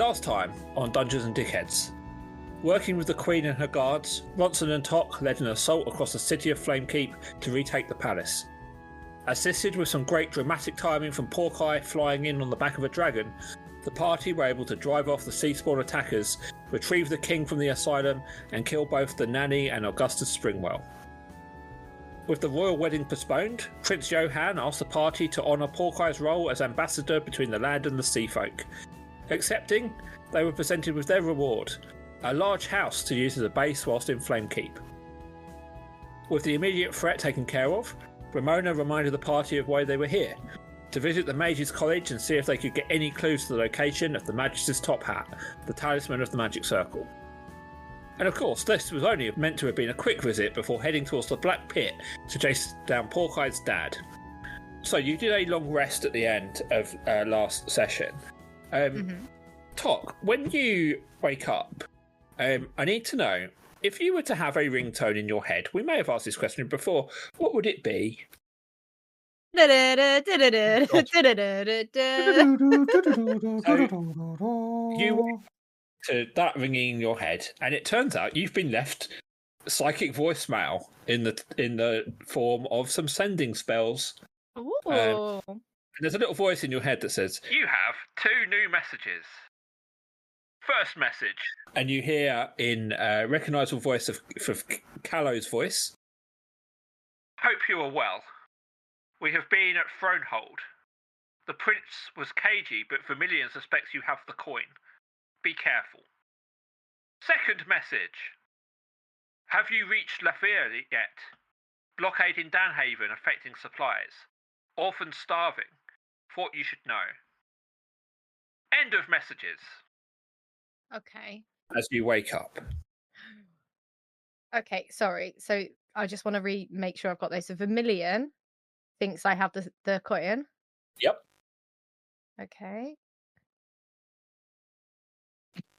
Last time on Dungeons and Dickheads, working with the Queen and her guards, Ronson and Tok led an assault across the city of Flamekeep to retake the palace. Assisted with some great dramatic timing from Porkeye flying in on the back of a dragon, the party were able to drive off the sea-spawn attackers, retrieve the king from the asylum, and kill both the nanny and Augustus Springwell. With the royal wedding postponed, Prince Johann asked the party to honour Porkeye's role as ambassador between the land and the sea folk. Accepting, they were presented with their reward, a large house to use as a base whilst in Flamekeep. With the immediate threat taken care of, Ramona reminded the party of why they were here, to visit the Mages College and see if they could get any clues to the location of the Magis's top hat, the talisman of the Magic Circle. And of course, this was only meant to have been a quick visit before heading towards the Black Pit to chase down Porkeye's dad. So you did a long rest at the end of last session. Tok, when you wake up, I need to know, if you were to have a ringtone in your head, we may have asked this question before, what would it be? You to that ringing in your head, and it turns out you've been left psychic voicemail in the form of some sending spells. And there's a little voice in your head that says, "You have 2 new messages. First message," and you hear in a recognisable voice of Callow's voice, "Hope you are well. We have been at Thronehold. The prince was cagey, but Vermilion suspects you have the coin. Be careful." Second message. "Have you reached Lafayette yet? Blockade in Danhaven affecting supplies. Orphans starving. Thought you should know." End of messages. Okay. As you wake up. Okay, sorry. So I just want to make sure I've got those. So Vermilion thinks I have the coin. Yep. Okay.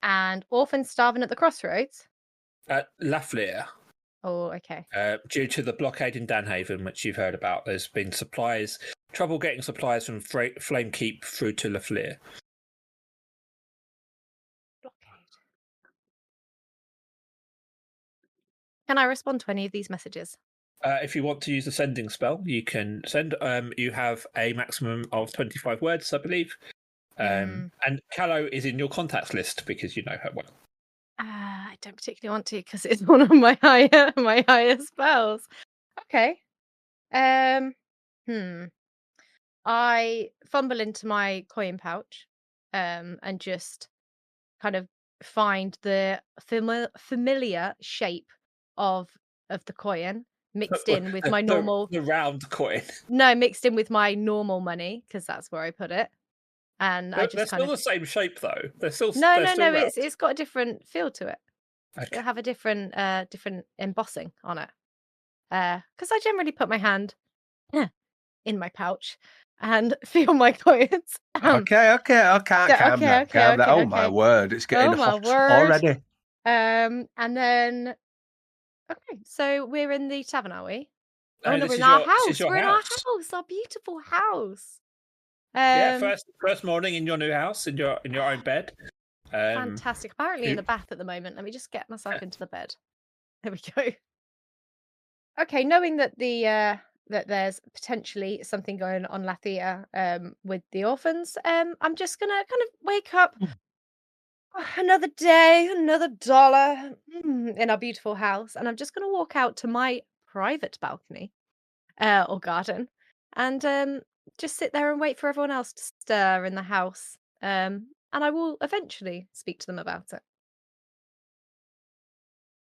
And orphans starving at the crossroads? At Lafleur. Oh, okay. Due to the blockade in Danhaven, which you've heard about, there's been trouble getting supplies from Flamekeep through to Lafleur. Blockade. Can I respond to any of these messages? If you want to use the sending spell, you can send. You have a maximum of 25 words, I believe. And Callow is in your contacts list because you know her well. I don't particularly want to because it's one of my higher spells. Okay. I fumble into my coin pouch, and just kind of find the familiar shape of the coin mixed in with my normal the round coin. No, mixed in with my normal money because that's where I put it. And I just they're still the same shape though. They're still no. round. It's got a different feel to it. Okay. It'll have a different embossing on it. Because I generally put my hand in my pouch and feel my coins. Okay. Calm down. Oh my word, it's getting hot already. And then, okay, so we're in the tavern, are we? No, we're in our house. We're in our house, our beautiful house. Yeah, first morning in your new house, in your own bed. Fantastic. Apparently in the bath at the moment. Let me just get myself into the bed. There we go. Okay, knowing that that there's potentially something going on Lathia with the orphans, I'm just gonna kind of wake up. Another day, another dollar in our beautiful house, and I'm just gonna walk out to my private balcony or garden and just sit there and wait for everyone else to stir in the house. And I will eventually speak to them about it.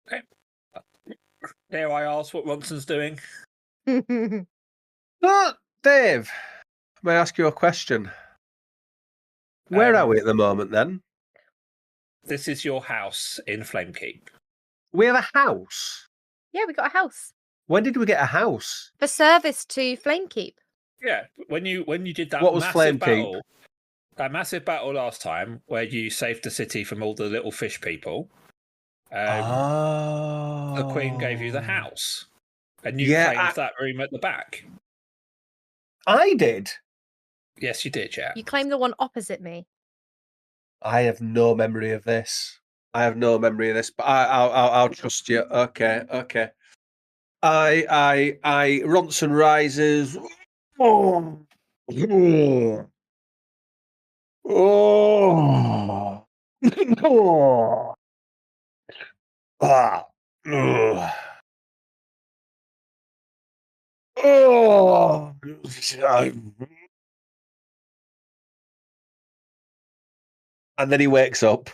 Okay. Dare I ask what Ronson's doing? Dave, may I ask you a question? Where are we at the moment then? This is your house in Flamekeep. We have a house? Yeah, we got a house. When did we get a house? For service to Flamekeep. Yeah, when you did that Flamekeep? That massive battle last time where you saved the city from all the little fish people. The Queen gave you the house. And you claimed that room at the back. I did? Yes, you did, yeah. You claimed the one opposite me. I have no memory of this. But I'll trust you. Okay. Ronson rises. Oh. Oh. Oh. Ah. Ugh. Oh. And then he wakes up.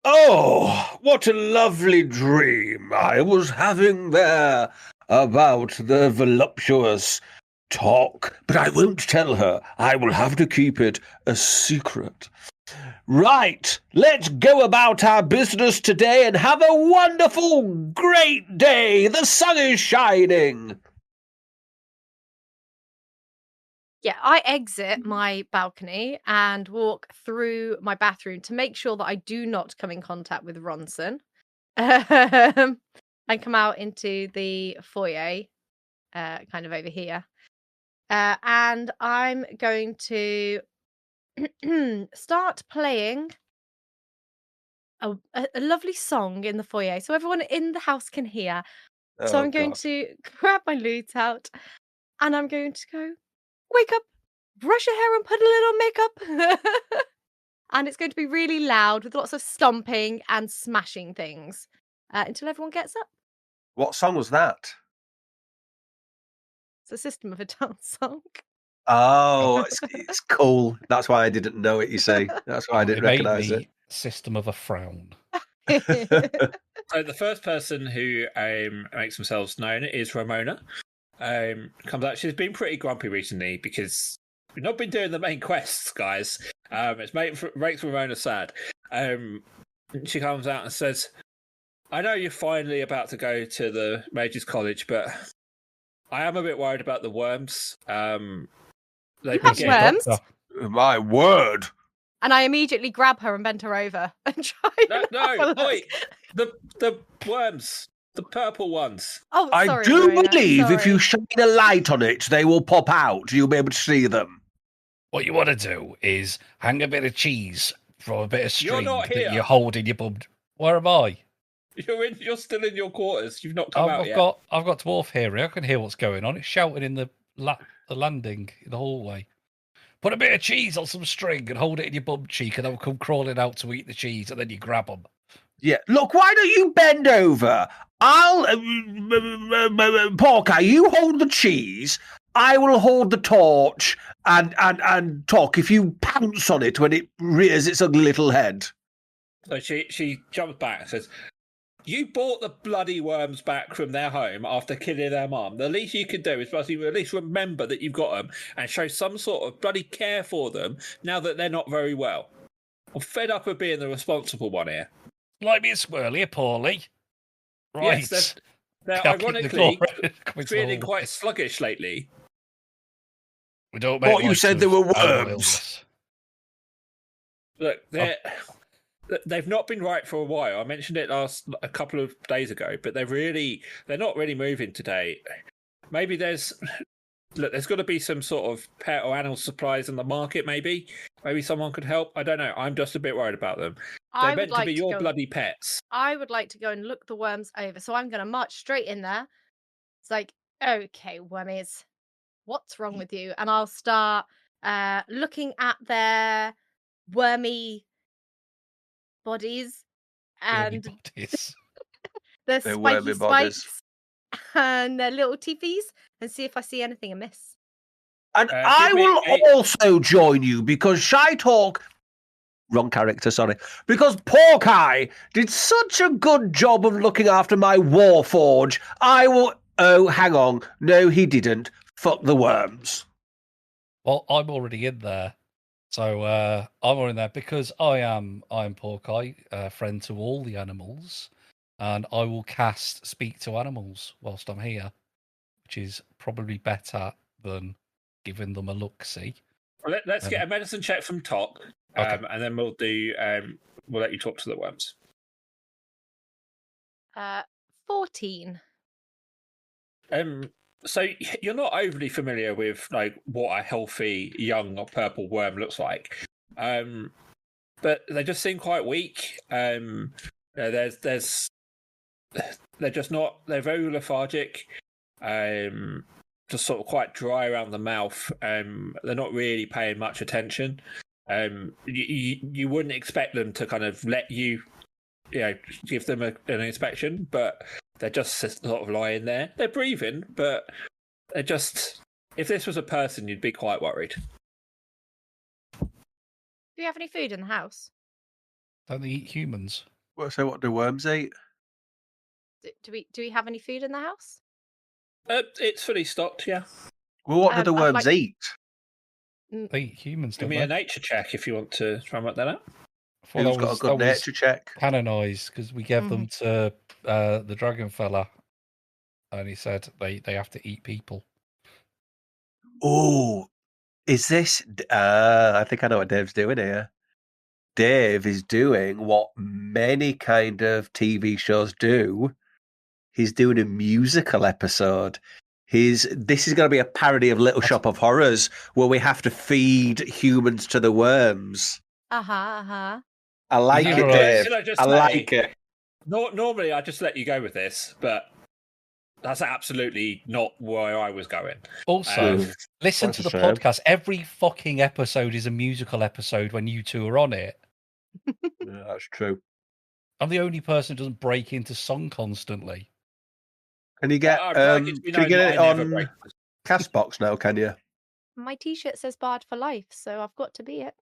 Oh, what a lovely dream I was having there about the voluptuous talk. But I won't tell her. I will have to keep it a secret. Right, let's go about our business today and have a wonderful, great day. The sun is shining. Yeah, I exit my balcony and walk through my bathroom to make sure that I do not come in contact with Ronson. And come out into the foyer, kind of over here. And I'm going to start playing a lovely song in the foyer so everyone in the house can hear. So I'm going to grab my lute out and I'm going to go, wake up, brush your hair and put a little makeup. And it's going to be really loud with lots of stomping and smashing things until everyone gets up. What song was that? It's a System of a Down song. Oh, it's cool. That's why I didn't know it, you see. That's why I didn't recognise it. System of a Frown. So the first person who makes themselves known is Ramona. Comes out. She's been pretty grumpy recently because we've not been doing the main quests, guys. It's makes Ramona sad. She comes out and says, I know you're finally about to go to the Mages College, but I am a bit worried about the worms. You have worms? My word. And I immediately grab her and bend her over and try. No, wait. The worms. The purple ones. Oh, I sorry, do Marina, believe if sorry. you shine a light on it, they will pop out. You'll be able to see them. What you want to do is hang a bit of cheese from a bit of string not here. that you hold in your bum. Where am I? You're still in your quarters. You've not come out yet. I've got Dwarf here. I can hear what's going on. It's shouting in the landing in the hallway. Put a bit of cheese on some string and hold it in your bum cheek, and they'll come crawling out to eat the cheese, and then you grab them. Yeah, look, why don't you bend over? I'll... Porky, you hold the cheese. I will hold the torch and talk if you pounce on it when it rears its ugly little head. So she jumps back and says, you brought the bloody worms back from their home after killing their mum. The least you can do is at least remember that you've got them and show some sort of bloody care for them now that they're not very well. I'm fed up of being the responsible one here. Like me and Swirly are poorly. Right. Yes, they're ironically feeling quite sluggish lately. We don't make you said there were worms. Illness. Look, they've not been right for a while. I mentioned it a couple of days ago, but they're not really moving today. Maybe there's got to be some sort of pet or animal supplies in the market. Maybe someone could help. I don't know. I'm just a bit worried about them. They're meant to be your bloody pets. I would like to go and look the worms over, so I'm going to march straight in there. It's like, okay, wormies, what's wrong with you? And I'll start looking at their wormy bodies and their spiky spikes and their little teepees and see if I see anything amiss. And I will also join you because Shy Talk... Wrong character, sorry. Because Porky did such a good job of looking after my Warforge. I will... Oh, hang on. No, he didn't. Fuck the worms. Well, I'm already in there. So I'm already in there because I'm Porky, friend to all the animals, and I will cast Speak to Animals whilst I'm here, which is probably better than giving them a look-see. Well, let's get a medicine check from Tok, okay. And then we'll do. We'll let you talk to the worms. 14. So you're not overly familiar with like what a healthy young purple worm looks like. But they just seem quite weak. There's they're just not. They're very lethargic. Just sort of quite dry around the mouth. They're not really paying much attention. You wouldn't expect them to kind of let you give them an inspection, but they're just sort of lying there. They're breathing, but they're just. If this was a person, you'd be quite worried. Do you have any food in the house? Don't they eat humans? So what do worms eat? Do we have any food in the house? It's fully stocked, yeah. Well, what do the I'd worms like- eat? They eat humans, Give don't me they? a nature check if you want to try and work that out. I thought Who's got a good nature check? Canonised because we gave them to the dragon fella, and he said they have to eat people. Oh, is this? I think I know what Dave's doing here. Dave is doing what many kind of TV shows do. He's doing a musical episode. This is going to be a parody of Little Shop of Horrors, where we have to feed humans to the worms. Uh-huh. I like You it, know, Dave. Should I just I say- like it. Normally, I just let you go with this, but that's absolutely not where I was going. Also, listen That's to a the shame. podcast. Every fucking episode is a musical episode when you two are on it. Yeah, that's true. I'm the only person who doesn't break into song constantly. Can you get? Like Can it to be you known get that it I never on break. Castbox now? Can you? My T-shirt says "Barred for Life," so I've got to be it.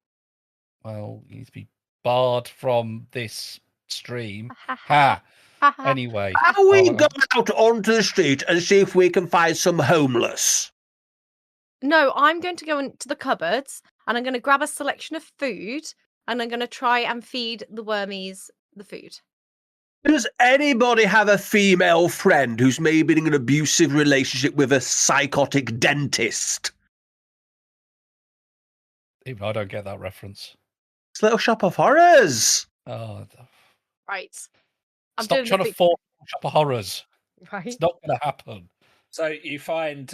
Well, you need to be barred from this stream. Ha Ha! ha. Anyway. How we I'll- go out onto the street and see if we can find some homeless? No, I'm going to go into the cupboards and I'm going to grab a selection of food and I'm going to try and feed the wormies the food. Does anybody have a female friend who's maybe in an abusive relationship with a psychotic dentist? Even I don't get that reference. It's Little Shop of Horrors. Oh, Right. stop trying to force Shop of Horrors. Right. It's not going to happen. So you find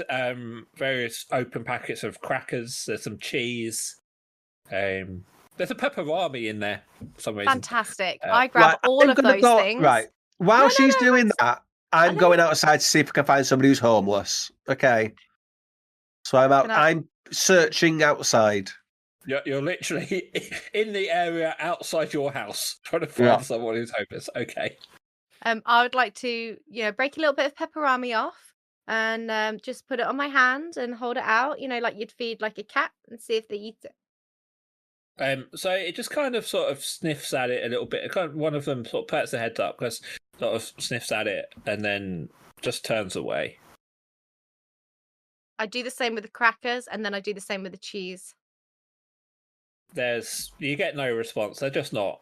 various open packets of crackers. There's some cheese. There's a pepperami in there for some reason. Fantastic. Uh, I grab all I'm of gonna those go- things. Right. While No, she's doing that, I'm know. going outside to see if I can find somebody who's homeless. Okay. So I'm out. Can I- I'm searching outside. You're literally in the area outside your house trying to find someone who's homeless. Okay. I would like to, break a little bit of pepperami off and just put it on my hand and hold it out, like you'd feed like a cat and see if they eat it. So it just kind of sort of sniffs at it a little bit. Kind of one of them sort of perks their head up, because sort of sniffs at it and then just turns away. I do the same with the crackers and then I do the same with the cheese. You get no response. They're just not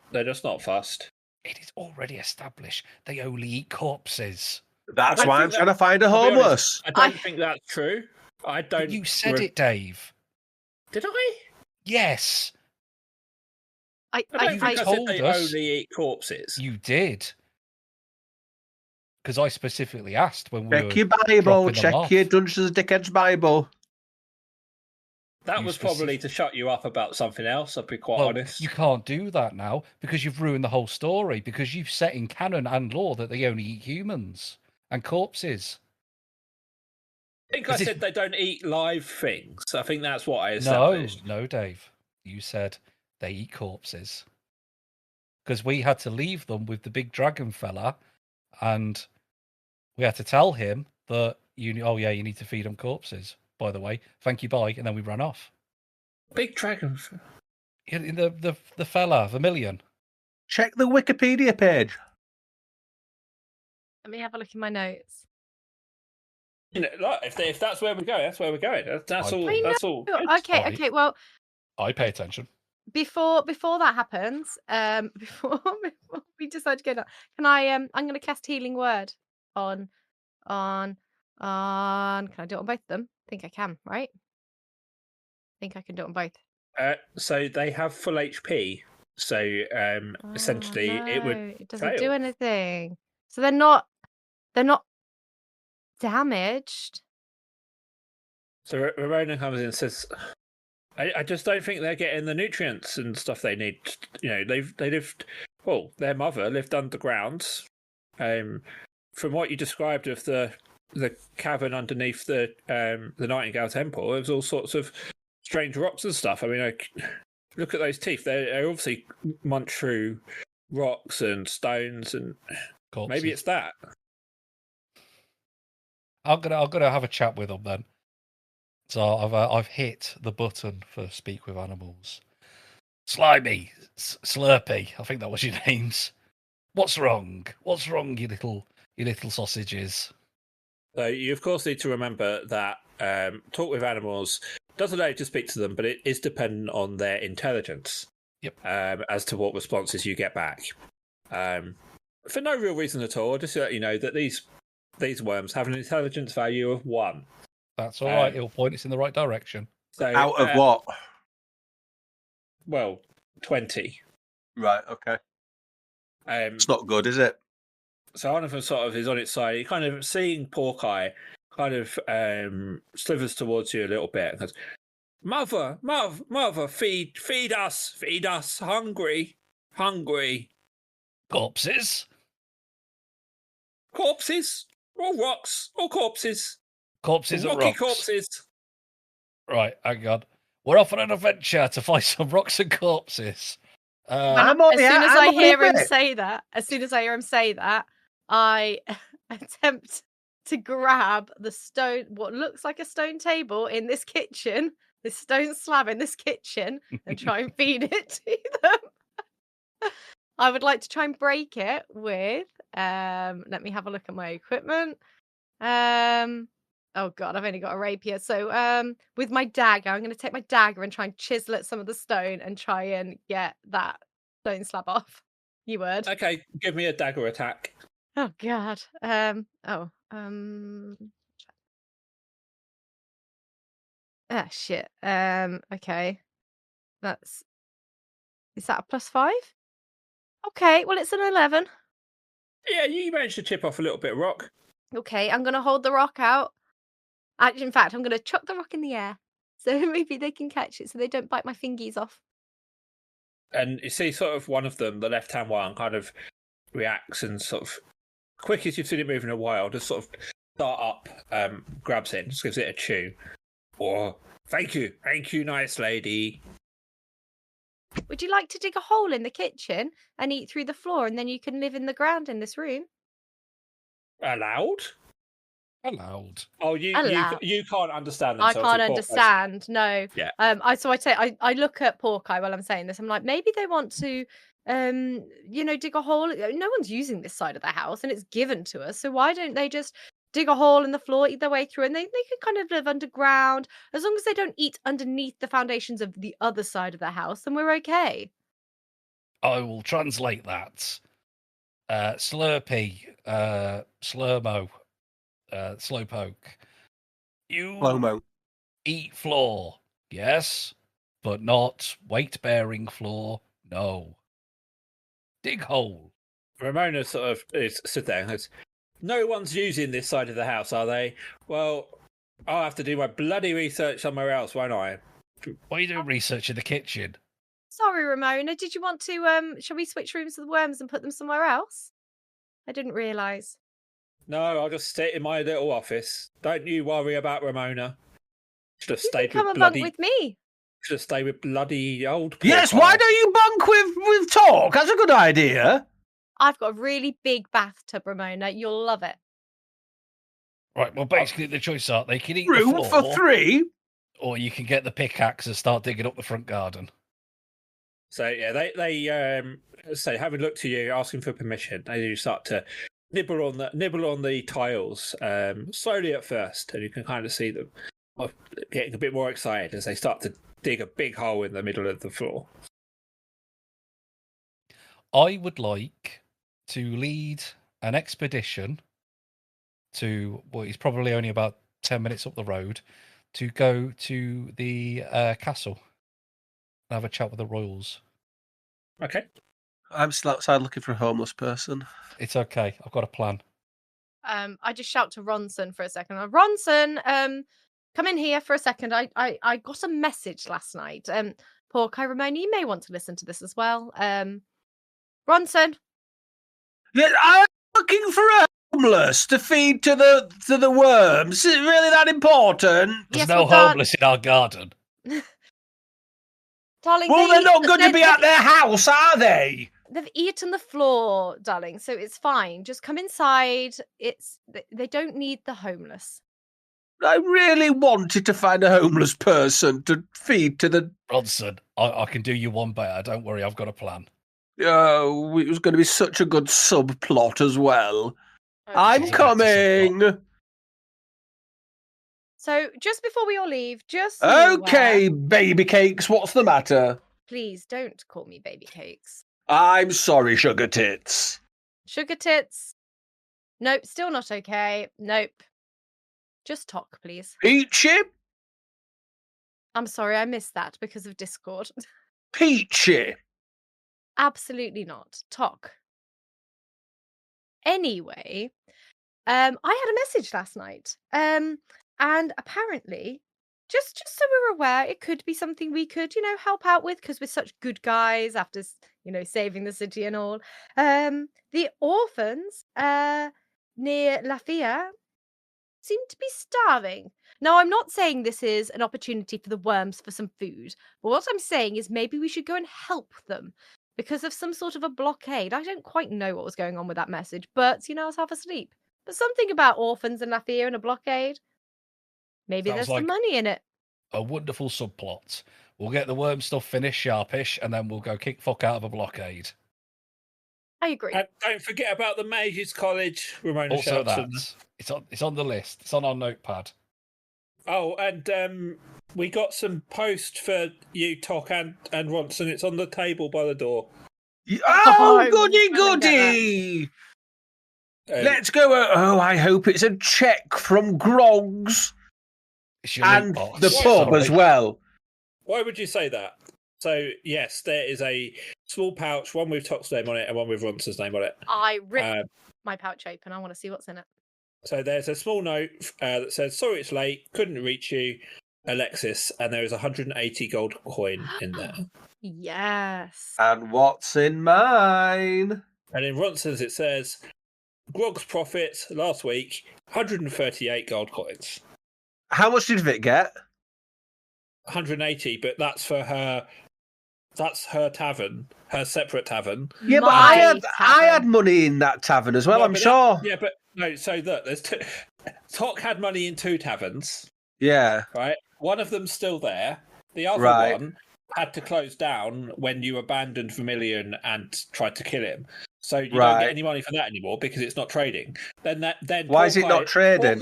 fussed. It is already established they only eat corpses. That's I why think I'm trying to find a I'll be honest, homeless. I don't think that's true. I But don't. you said it, Dave. Did I? Yes, I don't think I said told they us. only eat corpses. you did. Because I specifically asked when we Check were your Bible. dropping them Check off. your Dungeons and Dickheads Bible. That You was probably to shut you up about something else. I'll be quite Well, honest. you can't do that now because you've ruined the whole story, because you've set in canon and law that they only eat humans and corpses. I think I Is it- said they don't eat live things. I think that's what I No, established. no, Dave. You said they eat corpses. Because we had to leave them with the big dragon fella, and we had to tell him that you need to feed them corpses. By the way, thank you, bye, and then we ran off. Big dragon. In the fella, Vermilion. Check the Wikipedia page. Let me have a look in my notes. Look, if that's where we're going, that's where we're going. That's all. I That's all. good. Okay, Right. okay. Well, I pay attention. before that happens, before we decide to go down, can I'm going to cast Healing Word on. Can I do it on both of them? I think I can, right? I think I can do it on both. So they have full HP. So essentially, it would. It doesn't do fail. anything. So they're not damaged. So Ramona comes in and says, I just don't think they're getting the nutrients and stuff they need. You know, they lived. Well, their mother lived underground. From what you described of the cavern underneath the Nightingale Temple, there was all sorts of strange rocks and stuff. I mean, look at those teeth. They obviously munch through rocks and stones, and Corpses. maybe it's that. I'm gonna have a chat with them then. So I've hit the button for speak with animals. Slimy, Slurpy, I think that was your names. What's wrong? What's wrong, you little sausages? So you of course need to remember that talk with animals doesn't allow you to speak to them, but it is dependent on their intelligence. Yep. As to what responses you get back. For no real reason at all, just to let you know that these worms have an intelligence value of 1. That's all right. It'll point us in the right direction. So Out of what? Well, 20. Right, okay. It's not good, is it? So one of them sort of is on its side. He kind of seeing Porkeye kind of slithers towards you a little bit and goes, Mother, feed us, hungry. Corpses? Corpses? Or rocks? Or corpses? Corpses and Rocky rocks. corpses. Right, hang on. We're off on an adventure to find some rocks and corpses. As soon as I hear him say that, I attempt to grab the stone, what looks like a stone table in this kitchen, this stone slab in this kitchen, and try and feed it to them. I would like to try and break it with, let me have a look at my equipment. Oh god, I've only got a rapier. So with my dagger, I'm going to take my dagger and try and chisel at some of the stone and try and get that stone slab off. You would. Okay, give me a dagger attack. Oh god. Shit. Okay. Is that a +5? Okay, well it's an 11. Yeah, you managed to chip off a little bit of rock. Okay, I'm going to hold the rock out. Actually, in fact, I'm going to chuck the rock in the air. So maybe they can catch it so they don't bite my fingies off. And you see sort of one of them, the left-hand one, kind of reacts and sort of, quick as you've seen it move in a while, just sort of start up, grabs it, just gives it a chew. Or, thank you, nice lady. Would you like to dig a hole in the kitchen and eat through the floor, and then you can live in the ground in this room? Allowed? Oh, you can't understand them. I can't understand. No. Yeah. I look at Porkeye while I'm saying this. I'm like, maybe they want to, dig a hole. No one's using this side of the house, and it's given to us. So why don't they just dig a hole in the floor, eat their way through, and they can kind of live underground as long as they don't eat underneath the foundations of the other side of the house, then we're okay. I will translate that. Slurpy, Slurmo. Slowpoke. You Slow-mo. Eat floor, yes, but not weight-bearing floor, no. Dig hole. Ramona sort of stood there and goes, no one's using this side of the house, are they? Well, I'll have to do my bloody research somewhere else, won't I? Why are you doing research in the kitchen? Sorry, Ramona. Did you want to, shall we switch rooms with the worms and put them somewhere else? I didn't realise. No, I'll just sit in my little office. Don't you worry about Ramona. Should have stayed come with and bunk with me. Should have stayed with bloody old. Yes, why don't you bunk with Talk? That's a good idea. I've got a really big bathtub, Ramona. You'll love it. Right, well, basically the choice are they can eat Room the floor, for 3? or you can get the pickaxe and start digging up the front garden. So yeah, they say having looked to you, asking for permission, they do start to nibble on the tiles slowly at first, and you can kind of see them getting a bit more excited as they start to dig a big hole in the middle of the floor. I would like to lead an expedition to what is probably only about 10 minutes up the road to go to the castle and have a chat with the royals. Okay. I'm still outside looking for a homeless person. It's okay. I've got a plan. I just shout to Ronson for a second. Ronson, come in here for a second. I got a message last night. Porky, Ramona, you may want to listen to this as well. Ronson, Yeah, I'm looking for a homeless to feed to the worms. Is it really that important? There's Yes, no well, homeless in our garden. darling. Well, they're not going to be at their house, are they? They've eaten the floor, darling, so it's fine. Just come inside. They don't need the homeless. I really wanted to find a homeless person to feed to the... Bronson, I can do you one better. Don't worry, I've got a plan. Oh, it was going to be such a good subplot as well. Okay. I'm It's a better coming. So just before we all leave, just so you're Okay, aware, baby cakes, what's the matter? please don't call me baby cakes. I'm sorry, sugar tits. Sugar tits. Nope, still not okay. Nope. Just talk, please. Peachy? I'm sorry, I missed that because of Discord. Peachy. Absolutely not. Talk. Anyway, I had a message last night. And apparently, just so we're aware, it could be something we could, help out with because we're such good guys after, saving the city and all. The orphans near Lafayette seem to be starving. Now, I'm not saying this is an opportunity for the worms for some food, but what I'm saying is maybe we should go and help them because of some sort of a blockade. I don't quite know what was going on with that message, but, I was half asleep. But something about orphans and Lafayette and a blockade. Maybe Sounds there's like some money in it. A wonderful subplot. We'll get the worm stuff finished sharpish, and then we'll go kick fuck out of a blockade. I agree. And don't forget about the Mages College, Ramona Also, shouts. it's on the list. It's on our notepad. Oh, and we got some post for you, Tok and Ronson. It's on the table by the door. Oh, I goody, wouldn't get that. goody. Let's go. Oh, I hope it's a check from Groggs It's your loot and box. the pub Sorry. as well. Why would you say that? So, yes, there is a small pouch, one with Tok's name on it and one with Ronson's name on it. I ripped my pouch open. I want to see what's in it. So there's a small note that says, sorry it's late, couldn't reach you, Alexis, and there is 180 gold coin in there. Yes. And what's in mine? And in Ronson's it says, Grog's profits last week, 138 gold coins. How much did Vic get? 180, but that's for her. That's her tavern, her separate tavern. Yeah, but My I had tavern. money in that tavern as well, No, I'm but sure. Yeah, but no, so look, there's two. Tok had money in two taverns, Yeah. right? One of them's still there. The other Right. one had to close down when you abandoned Vermilion and tried to kill him. So you don't Right. get any money for that anymore because it's not trading. Then Why is it not trading?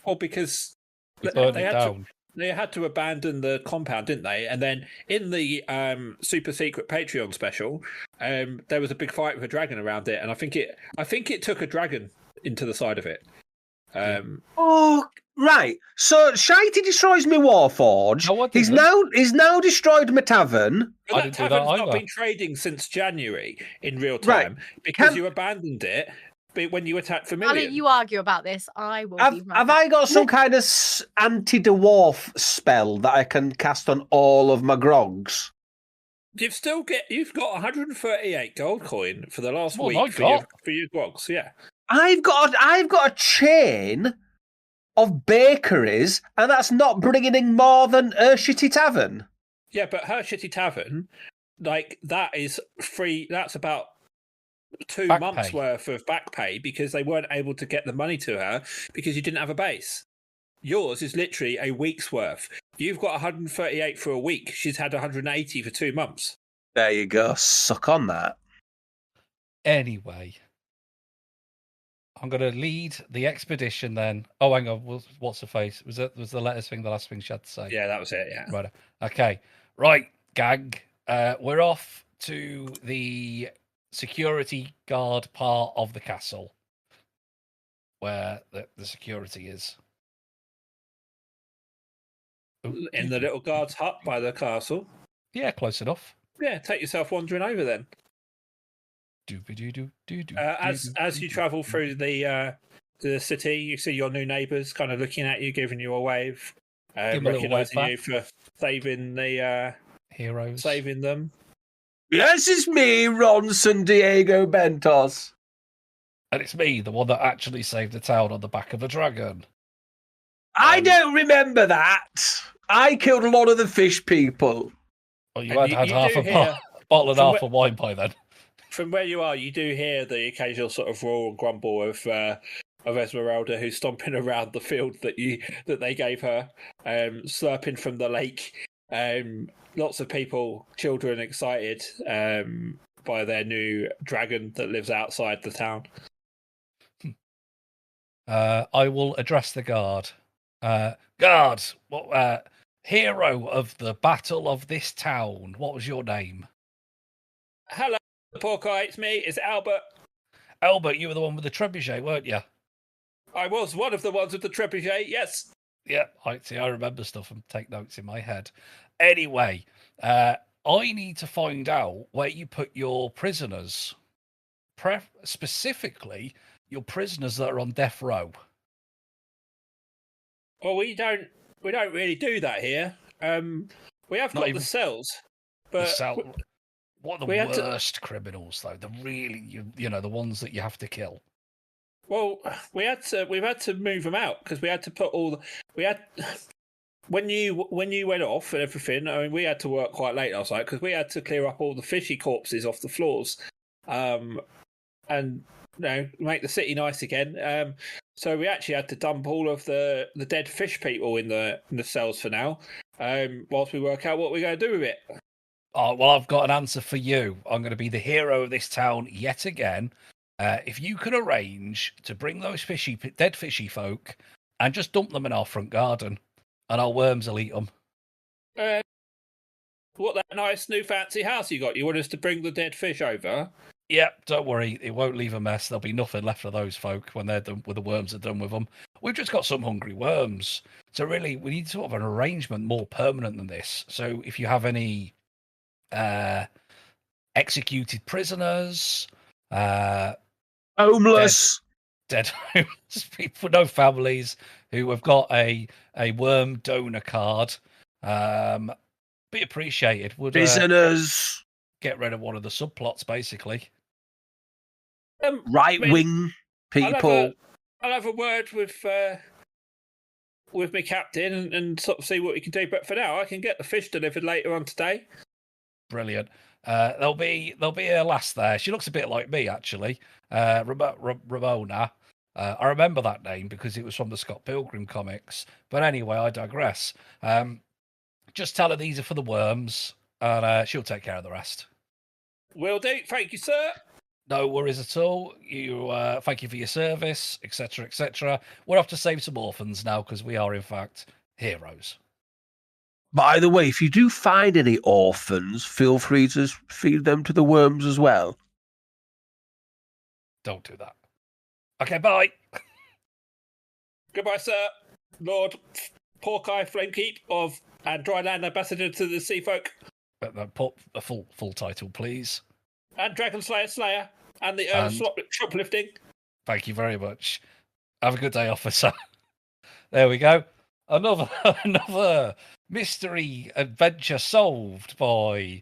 Well, because We burned it had down. they had to abandon the compound, didn't they? And then in the super secret Patreon special, there was a big fight with a dragon around it, and I think it took a dragon into the side of it. Oh, right. So Shitey destroys me Warforge. No, I He's didn't. now destroyed my tavern. But I that didn't do that tavern's not either. been trading since January in real Right. time because Can- you abandoned it when you attacked Ali, Vermilion. you argue about this. I will be Have right back. I got some kind of anti-dwarf spell that I can cast on all of my grogs? You've got 138 gold coin for the last More than week I got. for your grogs, yeah. I've got a chain of bakeries, and that's not bringing in more than a shitty tavern. Yeah, but her shitty tavern, like that is free. That's about 2 Back months pay. worth of back pay because they weren't able to get the money to her because you didn't have a base. Yours is literally a week's worth. You've got 138 for a week. She's had 180 for 2 months. There you go. Suck on that. Anyway, I'm going to lead the expedition then. Oh, hang on. What's the face? Was the letters thing the last thing she had to say? Yeah, that was it. Yeah. Right. Okay. Right, gang. We're off to the security guard part of the castle where the security is. Ooh, In the little guard's hut by the castle. Yeah, close enough. Yeah, take yourself wandering over then. As you travel through the city, you see your new neighbours kind of looking at you, giving you a wave. Give 'em a little wave recognising back. you for saving Heroes. saving them. Yes, it's me, Ronson Diego Bentos. And it's me, the one that actually saved the town on the back of a dragon. I don't remember that. I killed a lot of the fish people. Well, you And had you half do a hear bottle and from half of wine by then. From where you are, you do hear the occasional sort of roar and grumble of Esmeralda, who's stomping around the field that they gave her, slurping from the lake. Lots of people, children, excited by their new dragon that lives outside the town. I will address the guard. Guard, hero of the battle of this town, what was your name? Hello, Porky, it's me, it's Albert. Albert, you were the one with the trebuchet, weren't you? I was one of the ones with the trebuchet, yes. Yeah, I remember stuff and take notes in my head. Anyway, I need to find out where you put your prisoners. Specifically, your prisoners that are on death row. Well, we don't really do that here. We have Not got even the cells, but what are the worst criminals though? The really, you know, the ones that you have to kill. Well, we've had to move them out because we had to put when you went off and everything. I mean, we had to work quite late last night because we had to clear up all the fishy corpses off the floors, and make the city nice again. So we actually had to dump all of the dead fish people in the cells for now, whilst we work out what we're going to do with it. Oh well, I've got an answer for you. I'm going to be the hero of this town yet again. If you could arrange to bring those dead fishy folk and just dump them in our front garden, and our worms will eat them. What, that nice new fancy house you got? You want us to bring the dead fish over? Yep, don't worry. It won't leave a mess. There'll be nothing left of those folk when they're done with the worms are done with them. We've just got some hungry worms. So really, we need sort of an arrangement more permanent than this. So if you have any executed prisoners, Homeless. dead homeless people, no families who have got a worm donor card, be appreciated. Would Prisoners. get rid of one of the subplots, basically. Right wing people. I'll have a word with my captain and sort of see what we can do. But for now, I can get the fish delivered later on today. Brilliant. There'll be a lass there. She looks a bit like me, actually. Ramona. I remember that name because it was from the Scott Pilgrim comics. But anyway, I digress. Just tell her these are for the worms, and she'll take care of the rest. Will do. Thank you, sir. No worries at all. You thank you for your service, etc., etc. We're off to save some orphans now because we are, in fact, heroes. By the way, if you do find any orphans, feel free to feed them to the worms as well. Don't do that. Okay, bye. Goodbye, sir. Lord Porky Flamekeep of and Dryland Ambassador to the Sea Folk. Put a full title, please. And Dragon Slayer and the shoplifting. Thank you very much. Have a good day, officer. There we go. Another mystery adventure solved by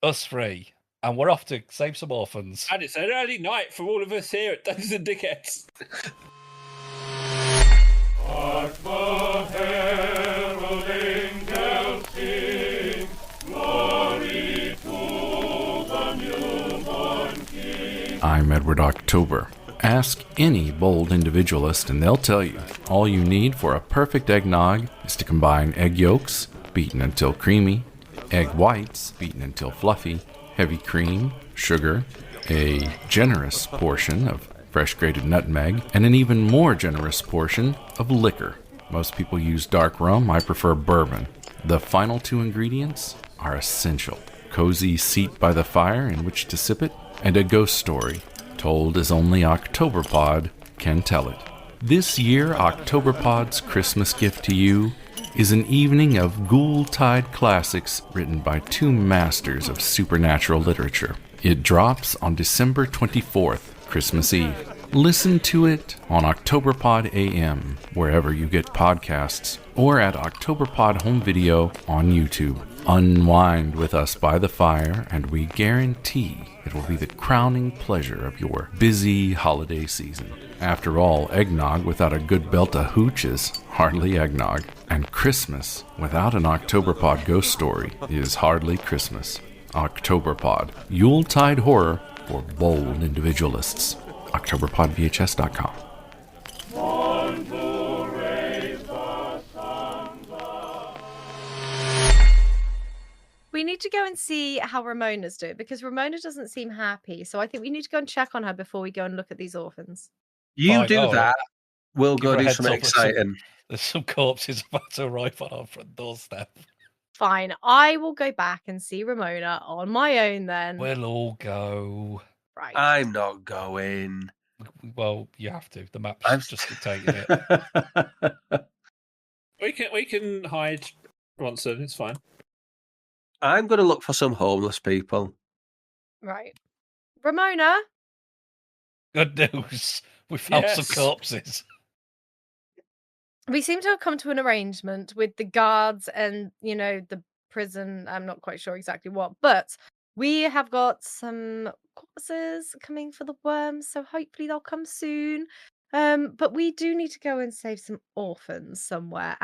us three. And we're off to save some orphans. And it's an early night for all of us here at Dungeons and Dickheads. Hark the herald angels sing, glory to the newborn King. I'm Edward October. Ask any bold individualist and they'll tell you all you need for a perfect eggnog is to combine egg yolks, beaten until creamy, egg whites, beaten until fluffy, heavy cream, sugar, a generous portion of fresh grated nutmeg, and an even more generous portion of liquor. Most people use dark rum, I prefer bourbon. The final two ingredients are essential. Cozy seat by the fire in which to sip it, and a ghost story, told as only Octoberpod can tell it. This year, Octoberpod's Christmas gift to you is an evening of Ghoul-Tide classics written by two masters of supernatural literature. It drops on December 24th, Christmas Eve. Listen to it on Octoberpod AM, wherever you get podcasts, or at Octoberpod Home Video on YouTube. Unwind with us by the fire, and we guarantee it will be the crowning pleasure of your busy holiday season. After all, eggnog without a good belt of hooch is hardly eggnog, and Christmas without an Octoberpod ghost story is hardly Christmas. Octoberpod, Yuletide horror for bold individualists. OctoberPodVHS.com. We need to go and see how Ramona's doing because Ramona doesn't seem happy. So I think we need to go and check on her before we go and look at these orphans. You Right, do oh, that. We'll give go her a do heads something up, there's some- exciting. There's some corpses about to arrive on our front doorstep. Fine, I will go back and see Ramona on my own then. We'll all go. Right. I'm not going. Well, you have to. The map's I'm just dictating it. We can hide Ronson. It's fine. I'm going to look for some homeless people. Right. Ramona, Good news. We found some Yes. corpses. we seem to have come to an arrangement with the guards and, the prison. I'm not quite sure exactly what, but we have got some corpses coming for the worms, so hopefully they'll come soon. But we do need to go and save some orphans somewhere.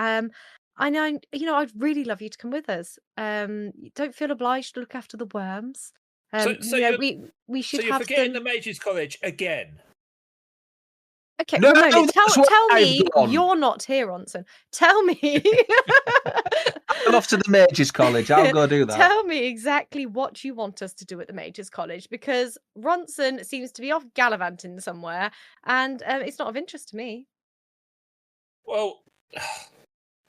I know, I'd really love you to come with us. Don't feel obliged to look after the worms. So We So should you're have forgetting them. the Mages College again. Okay, No, Ramona, that's what tell I've me done. you're not here, Ronson. Tell me. I'm off to the Mages College. I'll go do that. Tell me exactly what you want us to do at the Mages College because Ronson seems to be off gallivanting somewhere and it's not of interest to me. Well,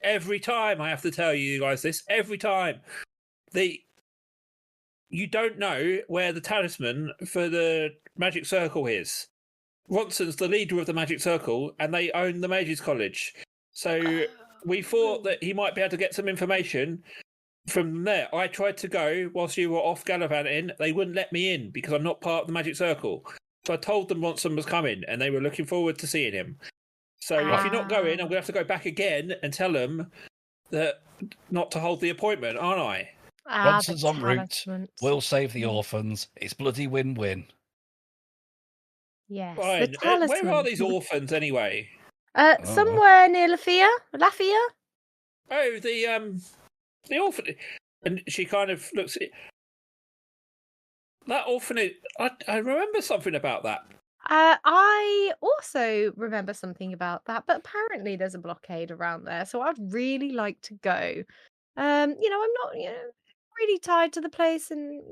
every time I have to tell you guys this. Every time. You don't know where the talisman for the Magic Circle is. Ronson's the leader of the Magic Circle, and they own the Mages College. So we thought that he might be able to get some information from there. I tried to go whilst you were off gallivanting. They wouldn't let me in because I'm not part of the Magic Circle. So I told them Ronson was coming, and they were looking forward to seeing him. So if you're not going, I'm going to have to go back again and tell them that not to hold the appointment, aren't I? Ronson's the en route. talisman. We'll save the orphans. It's bloody win-win. Yes, Fine. the Where are talisman. these orphans anyway? Somewhere near Lafia. Oh, the orphan. And she kind of looks at that orphanage. I remember something about that. I also remember something about that, but apparently there's a blockade around there, so I'd really like to go. I'm not, really tied to the place, and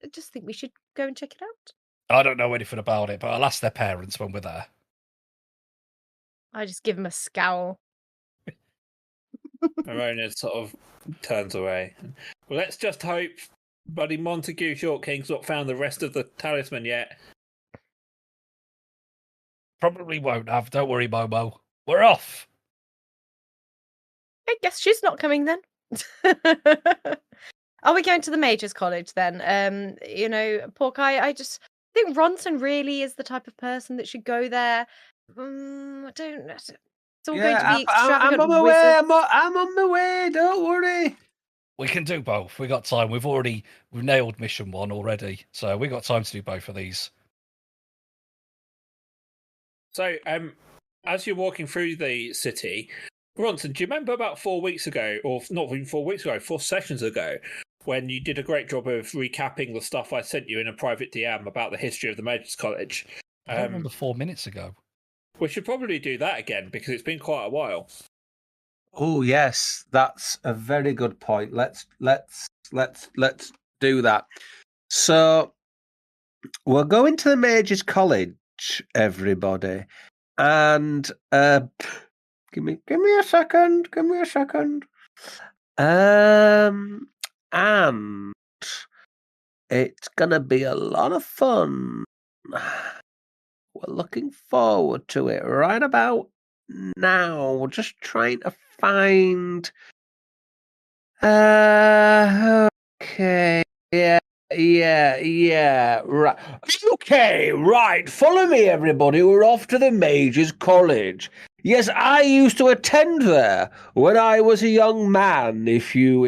I just think we should go and check it out. I don't know anything about it, but I'll ask their parents when we're there. I just give him a scowl. Marona sort of turns away. Well, let's just hope Buddy Montague Short King's not found the rest of the talisman yet. Probably won't have. Don't worry, Momo. We're off. I guess she's not coming then. Are we going to the Mages College then? Porky, I just think Ronson really is the type of person that should go there. I don't. It's all going to be extravagant. I'm on my way. I'm on my way. Don't worry. We can do both. We got time. We've nailed mission 1 already, so we got time to do both of these. So, as you're walking through the city, Ronson, do you remember about 4 weeks ago, or not even 4 weeks ago, 4 sessions ago, when you did a great job of recapping the stuff I sent you in a private DM about the history of the Mages College? I remember 4 minutes ago. We should probably do that again because it's been quite a while. Oh yes, that's a very good point. Let's do that. So we're going to the Mages College, everybody, and give me a second. And it's gonna be a lot of fun. We're looking forward to it right about now. We're just trying to find. Okay. Yeah. Right. Okay, right. Follow me, everybody. We're off to the Mages College. Yes, I used to attend there when I was a young man. If you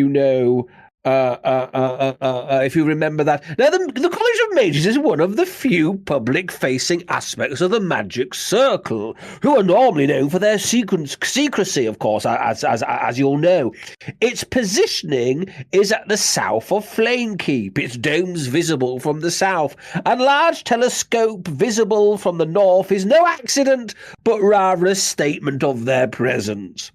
know, if you remember that. Now, the College of Mages is one of the few public-facing aspects of the Magic Circle, who are normally known for their secrecy, of course, as you'll know. Its positioning is at the south of Flamekeep, its domes visible from the south, and large telescope visible from the north is no accident, but rather a statement of their presence.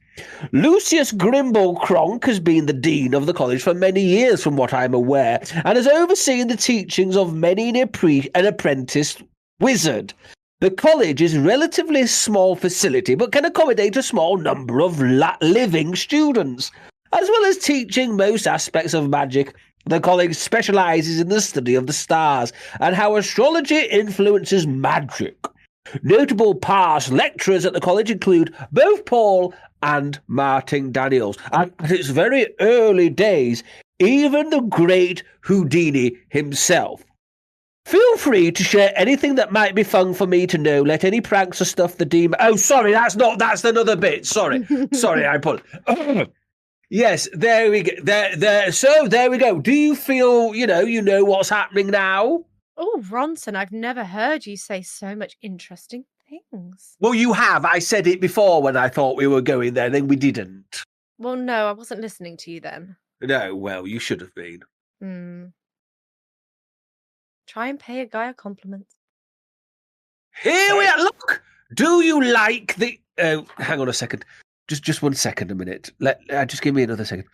Lucius Grimble-Cronk has been the dean of the college for many years, from what I'm aware, and has overseen the teachings of many an apprenticed wizard. The college is a relatively small facility, but can accommodate a small number of living students. As well as teaching most aspects of magic, the college specializes in the study of the stars and how astrology influences magic. Notable past lecturers at the college include both Paul and Martin Daniels, and at its very early days, even the great Houdini himself. Feel free to share anything that might be fun for me to know. Let any pranks or stuff the demon... Oh, sorry, that's another bit. Sorry, I put... Yes, there we go. So there we go. Do you feel, you know what's happening now? Oh, Ronson, I've never heard you say so much interesting things. Well, you have. I said it before when I thought we were going there, then we didn't. Well, no, I wasn't listening to you then. No, well, you should have been. Try and pay a guy a compliment. Here we are. Look, do you like the... hang on a second. Just 1 second, a minute. Just give me another second.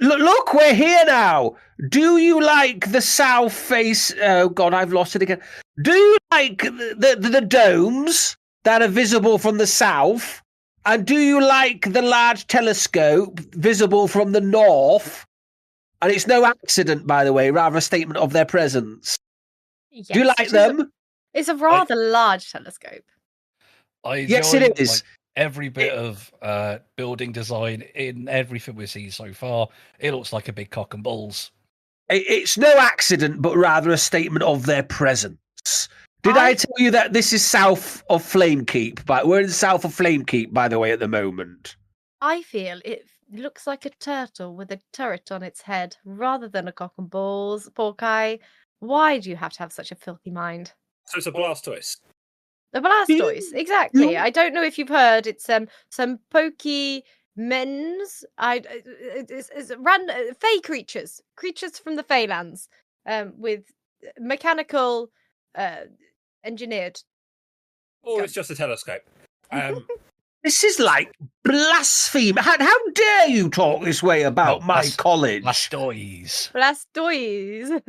Look, we're here now. Do you like the south face? Oh, God, I've lost it again. Do you like the domes that are visible from the south? And do you like the large telescope visible from the north? And it's no accident, by the way, rather a statement of their presence. Yes, do you like them? It's a rather large telescope. Yes, it is. Every bit of building design in everything we've seen so far, it looks like a big cock and balls. It's no accident, but rather a statement of their presence. Did I tell you that this is south of Flamekeep? But we're in south of Flamekeep, by the way, at the moment. I feel it looks like a turtle with a turret on its head rather than a cock and balls. Porky, why do you have to have such a filthy mind? So it's a Blastoise. The Blastoise, exactly. I don't know if you've heard. It's some pokey men's. It's fey creatures from the Feylands, with mechanical, engineered. Or it's just a telescope. This is like blasphemy. How dare you talk this way about my college? Blastoise. Blastoise.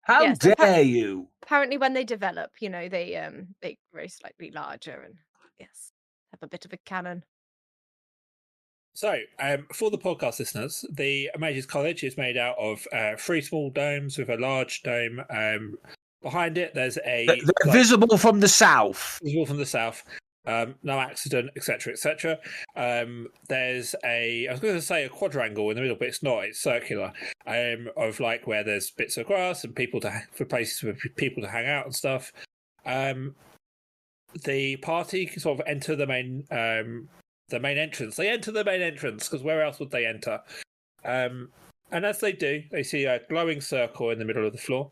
How dare you? Apparently, when they develop, they grow slightly larger and have a bit of a cannon. So, for the podcast listeners, the Mages College is made out of 3 small domes with a large dome. Behind it, there's they're visible from the south. Visible from the south. No accident, etc., etc. There's I was going to say a quadrangle in the middle, but it's not. It's circular. Of like where there's bits of grass and for places for people to hang out and stuff. The party can sort of enter the main entrance. They enter the main entrance because where else would they enter? And as they do, they see a glowing circle in the middle of the floor,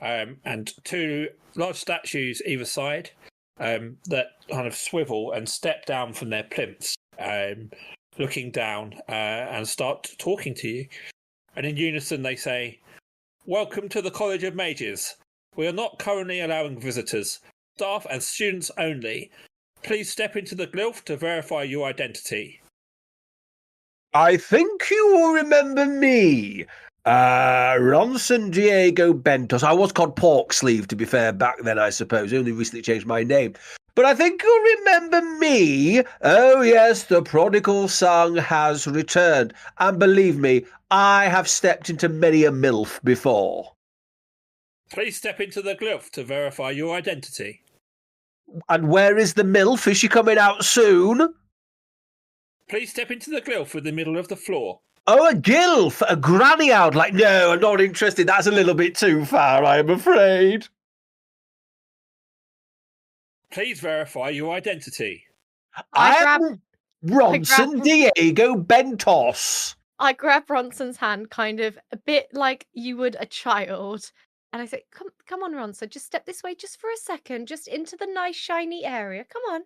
and 2 large statues either side. That kind of swivel and step down from their plinths, looking down and start talking to you. And in unison they say, "Welcome to the College of Mages. We are not currently allowing visitors. Staff and students only. Please step into the glyph to verify your identity." I think you will remember me. Ronson Diego Bentos. I was called Pork Sleeve, to be fair, back then, I suppose. I only recently changed my name. But I think you'll remember me. Oh, yes, the prodigal son has returned. And believe me, I have stepped into many a MILF before. Please step into the glyph to verify your identity. And where is the MILF? Is she coming out soon? Please step into the glyph in the middle of the floor. Oh, a gilf, a granny out. Like, no, I'm not interested. That's a little bit too far, I'm afraid. Please verify your identity. I'm Bronson Diego Bentos. I grab Ronson's hand, kind of a bit like you would a child, and I say, "Come on, Ronson, just step this way, just for a second, just into the nice shiny area. Come on."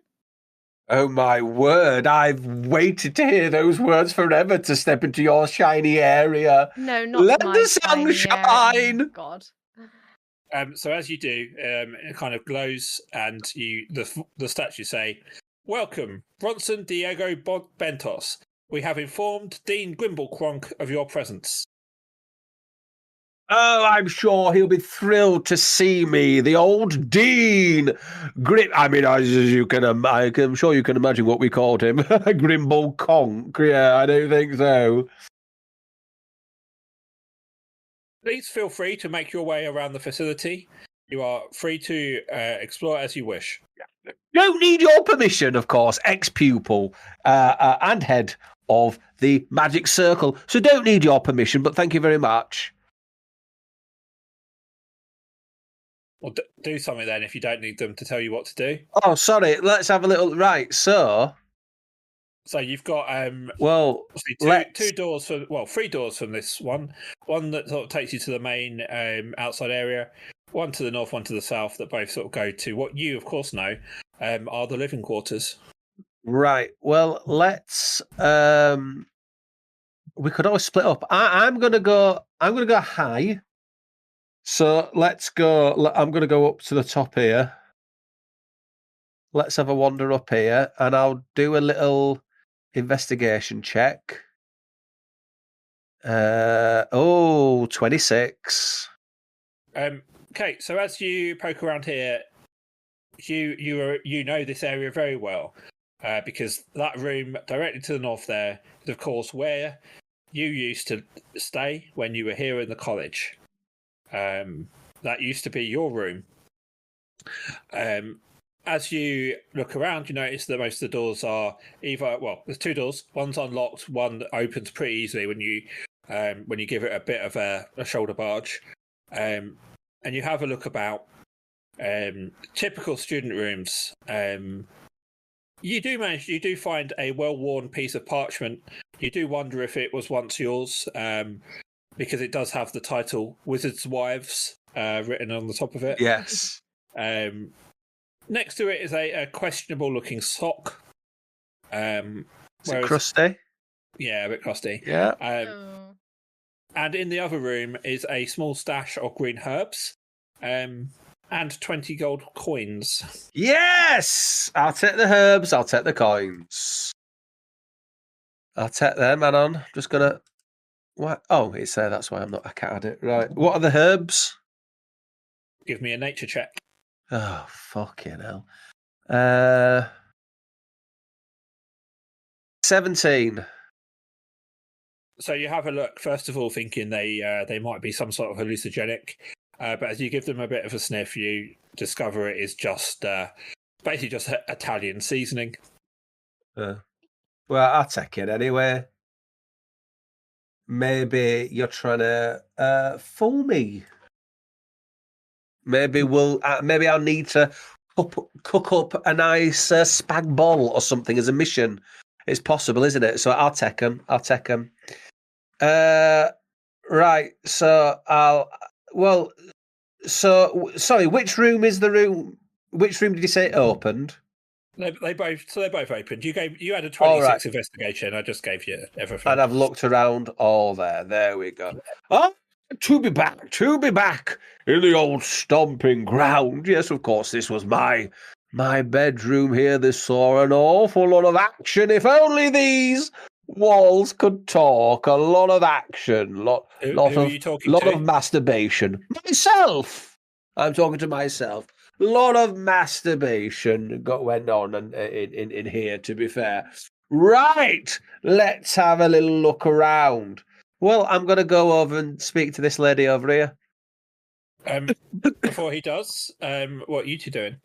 Oh my word, I've waited to hear those words forever to step into your shiny area. No, not Let my the sun shiny area. Oh, shine. God. So as you do, it kind of glows, and the statues say, "Welcome, Bronson Diego Bentos. We have informed Dean Grimblekronk of your presence." Oh, I'm sure he'll be thrilled to see me, the old Dean. I mean, as you can, I'm sure you can imagine what we called him, Grimblekronk. Yeah, I don't think so. Please feel free to make your way around the facility. You are free to explore as you wish. Don't need your permission, of course, ex-pupil and head of the Magic Circle. So don't need your permission, but thank you very much. Well, do something then if you don't need them to tell you what to do. Oh, sorry. Let's have a little... Right, so you've got three doors from this one. One that sort of takes you to the main outside area. One to the north, one to the south. That both sort of go to what you, of course, know are the living quarters. Right. Well, let's. We could always split up. I'm gonna go high. So let's go. I'm gonna go up to the top here. Let's have a wander up here, and I'll do a little investigation check. 26. Okay, so as you poke around here, you know this area very well, because that room directly to the north there is, of course, where you used to stay when you were here in the college. That used to be your room. As you look around, you notice that most of the doors are there's two doors. One's unlocked, one opens pretty easily when you give it a bit of a shoulder barge. And you have a look about. Typical student rooms. You do find a well-worn piece of parchment. You do wonder if it was once yours, because it does have the title "Wizards' Wives" written on the top of it. Yes. Next to it is a questionable-looking sock. Is it crusty? Yeah, a bit crusty. Yeah. And in the other room is a small stash of green herbs. And 20 gold coins. Yes! I'll take the herbs, I'll take the coins. I'll take them, man on. Just gonna... What? Oh, it's there, that's why I can't add it. Right. What are the herbs? Give me a nature check. Oh, fucking hell. 17. So you have a look, first of all, thinking they might be some sort of hallucinogenic. But as you give them a bit of a sniff, you discover it is just basically just Italian seasoning. Well, I'll take it anyway. Maybe you're trying to fool me. Maybe I'll need to cook up a nice spag bol or something as a mission. It's possible, isn't it? So I'll take them. Right. So sorry. Which room is the room? Which room did you say it opened? They both opened. You had a 26 investigation. I just gave you everything. And I've looked around all there. There we go. Oh, to be back in the old stomping ground. Yes, of course, this was my bedroom here. This saw an awful lot of action. If only these walls could talk. A lot of action. Lot of masturbation. Myself. I'm talking to myself. A lot of masturbation went on in here, to be fair. Right. Let's have a little look around. Well, I'm going to go over and speak to this lady over here. Before he does, what are you two doing?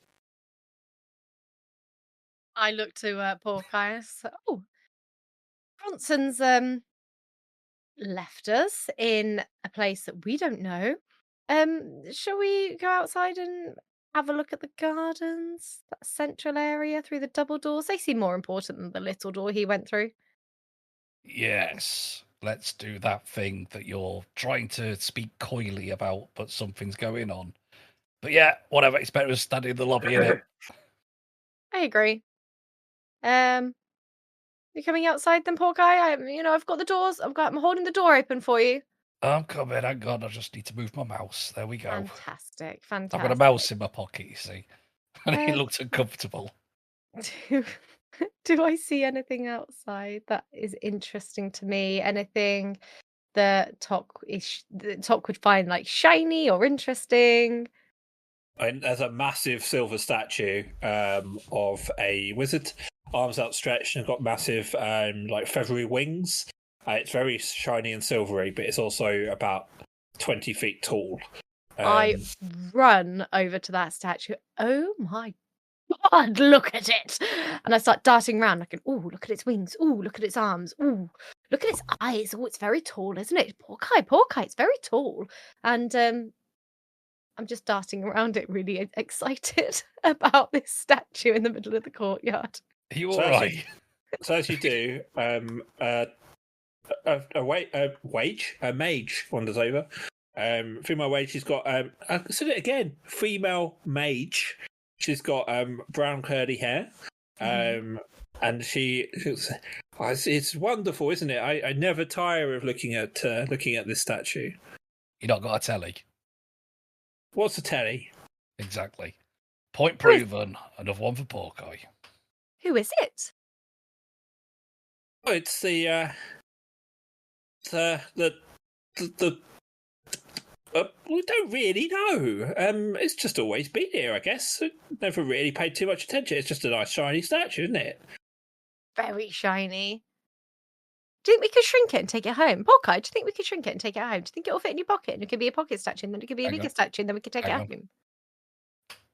I look to poor Caius. Oh, Bronson's left us in a place that we don't know. Shall we go outside and have a look at the gardens, that central area through the double doors? They seem more important than the little door he went through. Yes, let's do that thing that you're trying to speak coyly about, but something's going on. But yeah, whatever. It's better than standing in the lobby, innit? I agree. You coming outside then, poor guy? I've got the doors. I'm holding the door open for you. I'm coming. Hang on. I just need to move my mouse. There we go. Fantastic. I've got a mouse in my pocket, you see. And he looked uncomfortable. Do I see anything outside that is interesting to me? Anything that Tok would find like shiny or interesting? And there's a massive silver statue of a wizard, arms outstretched, and got massive like feathery wings. It's very shiny and silvery, but it's also about 20 feet tall. I run over to that statue. Oh my God, look at it! And I start darting around like, oh, look at its wings. Oh, look at its arms. Oh, look at its eyes. Oh, it's very tall, isn't it? Poor guy, it's very tall. And I'm just darting around it, really excited about this statue in the middle of the courtyard. Are you all right? So as you do, a mage wanders over. Female mage. She's got I said it again. Female mage. She's got brown curly hair. And it's wonderful, isn't it? I never tire of looking at this statue. You not got a telly? What's a telly? Exactly. Point proven. Another one for Porky. Who is it? Oh, it's the we don't really know. It's just always been here, I guess. Never really paid too much attention. It's just a nice shiny statue, isn't it? Very shiny. Do you think we could shrink it and take it home? Porky, do you think we could shrink it and take it home? Do you think it'll fit in your pocket? And it could be a pocket statue, and then it could be a bigger statue, and then we could take it home.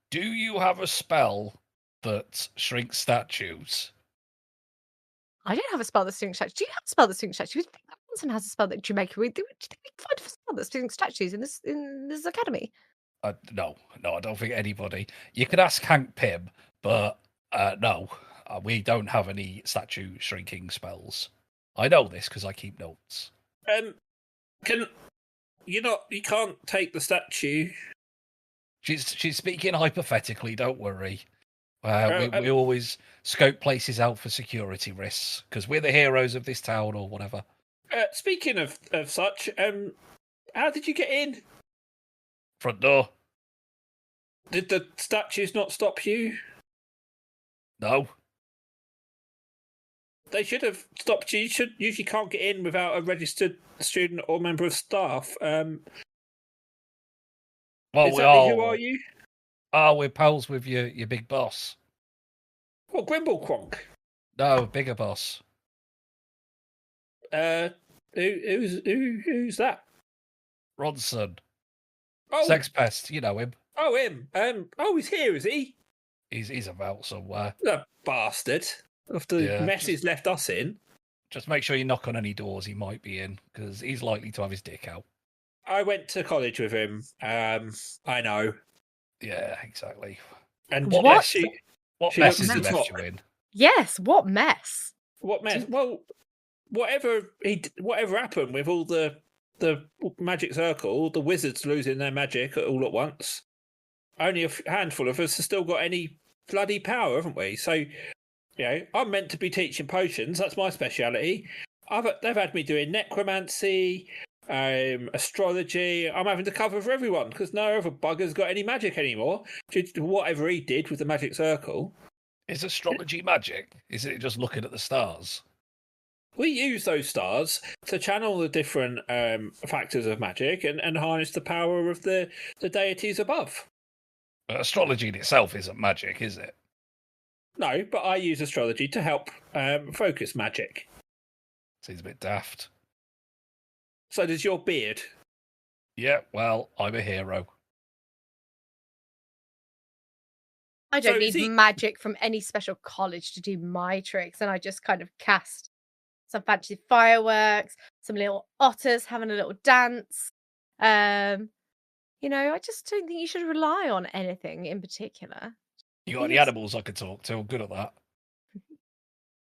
Do you have a spell that shrinks statues? I don't have a spell that shrinks statues. Do you have a spell that shrinks statues? Do you think that Johnson has a spell that Jamaica would do? Do you think we can find a spell that shrinks statues in this academy? No, I don't think anybody. You could ask Hank Pym, but no, we don't have any statue shrinking spells. I know this because I keep notes. You can't take the statue. She's speaking hypothetically. Don't worry. We always scope places out for security risks because we're the heroes of this town or whatever. Speaking of such, how did you get in? Front door. Did the statues not stop you? No. They should have stopped you. You usually can't get in without a registered student or member of staff. Well, who are you? We're pals with your big boss. What, Grimblekronk? No, bigger boss. Who's that? Ronson. Oh, Sex pest, you know him. Oh, him. He's here, is he? He's about somewhere. The bastard. After the mess he's left us in. Just make sure you knock on any doors he might be in, because he's likely to have his dick out. I went to college with him. I know. Yeah, exactly. And what mess has he left you in? Yes, what mess? What mess? Well, whatever happened with all the magic circle, the wizards losing their magic all at once. Only a handful of us have still got any bloody power, haven't we? So, I'm meant to be teaching potions. That's my speciality. They've had me doing necromancy, astrology. I'm having to cover for everyone because no other bugger's got any magic anymore. Whatever he did with the magic circle. Is astrology magic? Is it just looking at the stars? We use those stars to channel the different factors of magic and harness the power of the deities above. But astrology in itself isn't magic, is it? No, but I use astrology to help focus magic. Seems a bit daft. So does your beard. Yeah, well, I'm a hero. I don't need magic from any special college to do my tricks, and I just kind of cast some fancy fireworks, some little otters having a little dance. I just don't think you should rely on anything in particular. You got any animals I could talk to? I'm good at that.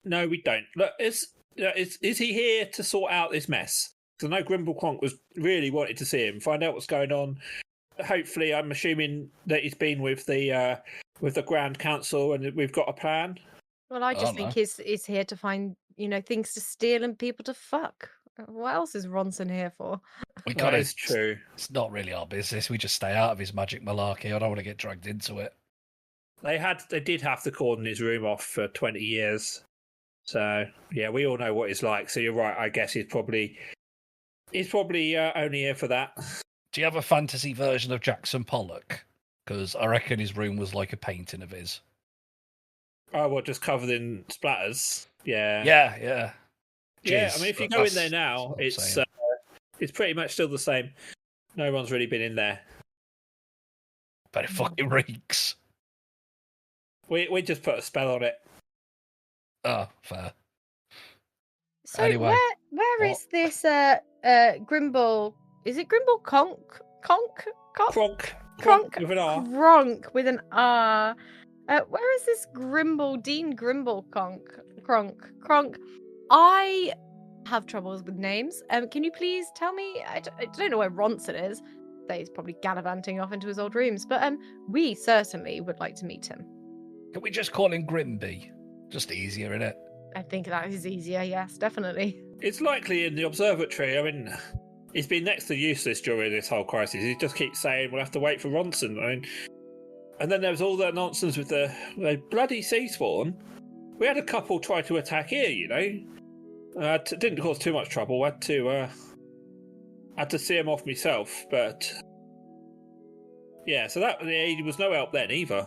No, we don't. Look, is he here to sort out this mess? Because I know Grimble Cronk was really wanted to see him, find out what's going on. Hopefully, I'm assuming that he's been with the Grand Council and we've got a plan. Well, I just think he's here to find, things to steal and people to fuck. What else is Ronson here for? That is true. It's not really our business. We just stay out of his magic malarkey. I don't want to get dragged into it. They did have to cordon his room off for 20 years. So, yeah, we all know what he's like. So you're right. I guess he's probably only here for that. Do you have a fantasy version of Jackson Pollock? Because I reckon his room was like a painting of his. Oh, what, just covered in splatters? Yeah. Yeah. Yeah, I mean, if you go in there now, it's pretty much still the same. No one's really been in there. But it fucking reeks. We just put a spell on it. Oh, fair. So Anyway, where is this Grimble? Is it Grimble Conk? Kronk with an R. Kronk with an R. Where is this Dean Grimble Kronk? I have troubles with names. Can you please tell me? I don't know where Ronson is. He's probably gallivanting off into his old rooms. But we certainly would like to meet him. Can we just call him Grimby? Just easier, innit? I think that is easier. Yes, definitely. It's likely in the observatory. I mean, he's been next to useless during this whole crisis. He just keeps saying we'll have to wait for Ronson. I mean, and then there was all that nonsense with the bloody sea spawn. We had a couple try to attack here, didn't cause too much trouble. I had to see him off myself, but yeah. So he was no help then either.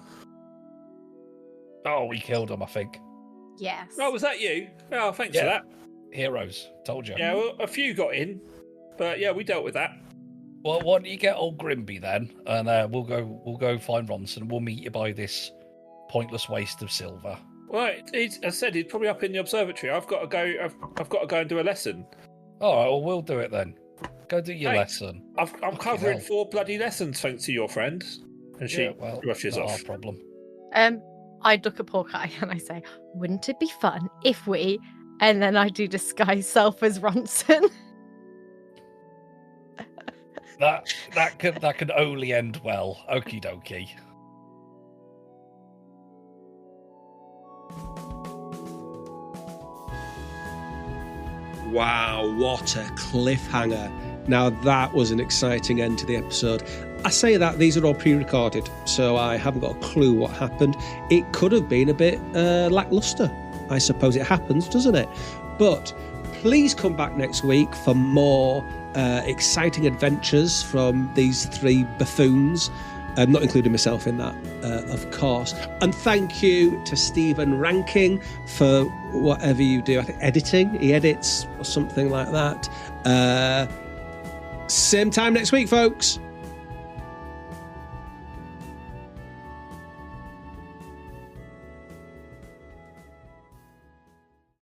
Oh, we killed him, I think. Yes. Oh, was that you? Oh, thanks for that. Heroes, told you. Yeah, well, a few got in, but yeah, we dealt with that. Well, why don't you get old Grimby then, and we'll go find Ronson. We'll meet you by this pointless waste of silver. Well, as I said, he's probably up in the observatory. I've got to go. I've got to go and do a lesson. All right, well, we'll do it then. Go do your lesson. I'm covering 4 bloody lessons thanks to your friend, and she rushes off. Not our problem. I look at Porky and I say, "Wouldn't it be fun if we?" And then I do disguise self as Ronson. that could only end well. Okie dokie. Wow, what a cliffhanger. Now that was an exciting end to the episode. I say that these are all pre-recorded, so I haven't got a clue what happened. It could have been a bit lackluster. I suppose it happens, doesn't it? But please come back next week for more exciting adventures from these 3 buffoons. Not including myself in that, of course. And thank you to Stephen Ranking for whatever you do. I think editing, he edits or something like that. Same time next week, folks.